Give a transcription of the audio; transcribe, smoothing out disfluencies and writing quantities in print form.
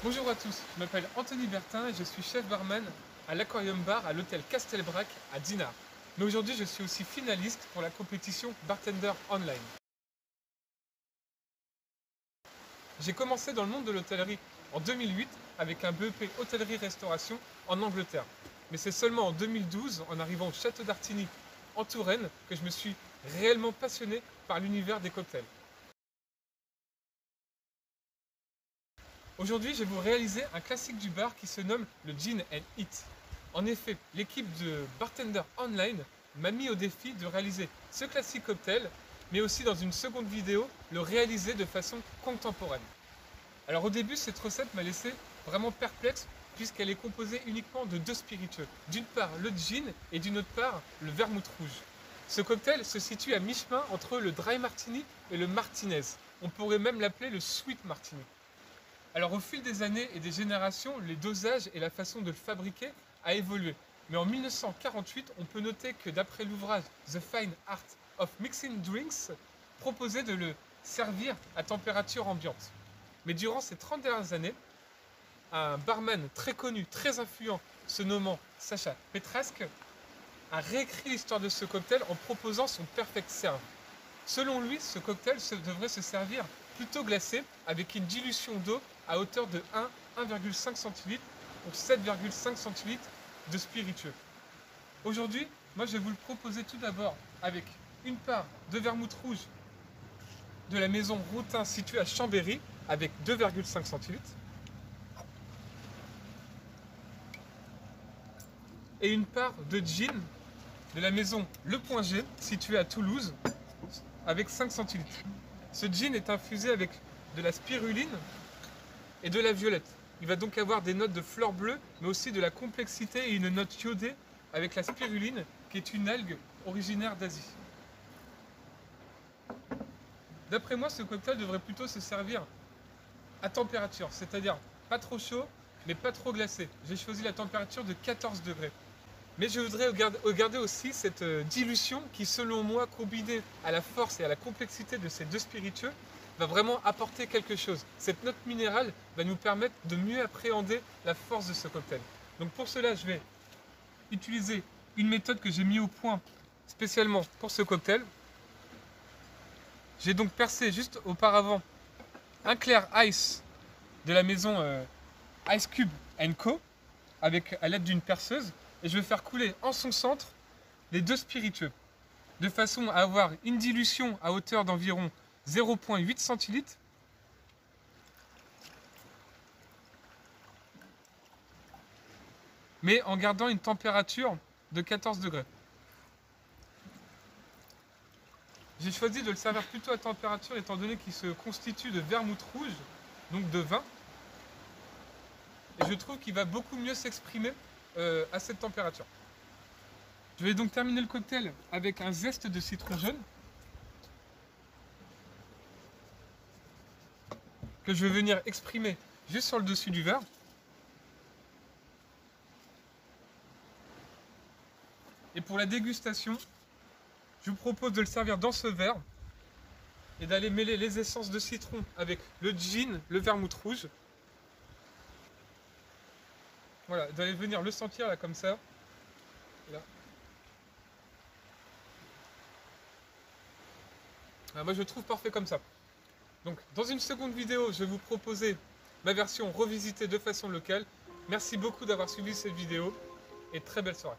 Bonjour à tous, je m'appelle Anthony Bertin et je suis chef barman à l'Aquarium Bar à l'hôtel Castelbrac à Dinard. Mais aujourd'hui, je suis aussi finaliste pour la compétition Bartender Online. J'ai commencé dans le monde de l'hôtellerie en 2008 avec un BEP hôtellerie-restauration en Angleterre. Mais c'est seulement en 2012, en arrivant au Château d'Artigny en Touraine, que je me suis réellement passionné par l'univers des cocktails. Aujourd'hui, je vais vous réaliser un classique du bar qui se nomme le Gin and Eat. En effet, l'équipe de Bartender Online m'a mis au défi de réaliser ce classique cocktail, mais aussi dans une seconde vidéo, le réaliser de façon contemporaine. Alors au début, cette recette m'a laissé vraiment perplexe puisqu'elle est composée uniquement de deux spiritueux. D'une part le gin et d'une autre part le vermouth rouge. Ce cocktail se situe à mi-chemin entre le dry martini et le martinez. On pourrait même l'appeler le sweet martini. Alors au fil des années et des générations, les dosages et la façon de le fabriquer a évolué. Mais en 1948, on peut noter que d'après l'ouvrage The Fine Art of Mixing Drinks, proposait de le servir à température ambiante. Mais durant ces 30 dernières années, un barman très connu, très influent, se nommant Sacha Petraske, a réécrit l'histoire de ce cocktail en proposant son Perfect Serve. Selon lui, ce cocktail devrait se servir plutôt glacé avec une dilution d'eau à hauteur de 1,5 centilitres pour 7,5 centilitres de spiritueux. Aujourd'hui, moi je vais vous le proposer tout d'abord avec une part de vermouth rouge de la maison Routin située à Chambéry avec 2,5 centilitres et une part de gin de la maison Le Point G située à Toulouse avec 5 centilitres. Ce gin est infusé avec de la spiruline et de la violette. Il va donc avoir des notes de fleurs bleues, mais aussi de la complexité et une note iodée avec la spiruline, qui est une algue originaire d'Asie. D'après moi, ce cocktail devrait plutôt se servir à température, c'est-à-dire pas trop chaud, mais pas trop glacé. J'ai choisi la température de 14 degrés. Mais je voudrais regarder aussi cette dilution qui, selon moi, combinée à la force et à la complexité de ces deux spiritueux, va vraiment apporter quelque chose. Cette note minérale va nous permettre de mieux appréhender la force de ce cocktail. Donc pour cela, je vais utiliser une méthode que j'ai mis au point spécialement pour ce cocktail. J'ai donc percé juste auparavant un clair ice de la maison Ice Cube Co. À l'aide d'une perceuse. Et je vais faire couler en son centre les deux spiritueux, de façon à avoir une dilution à hauteur d'environ 0,8 centilitres mais en gardant une température de 14 degrés. J'ai choisi de le servir plutôt à température étant donné qu'il se constitue de vermouth rouge, donc de vin. Et je trouve qu'il va beaucoup mieux s'exprimer à cette température. Je vais donc terminer le cocktail avec un zeste de citron jaune que je vais venir exprimer juste sur le dessus du verre. Et pour la dégustation, je vous propose de le servir dans ce verre et d'aller mêler les essences de citron avec le gin, le vermouth rouge. Voilà, d'aller venir le sentir là comme ça. Là. Alors moi je le trouve parfait comme ça. Donc dans une seconde vidéo, je vais vous proposer ma version revisitée de façon locale. Merci beaucoup d'avoir suivi cette vidéo et très belle soirée.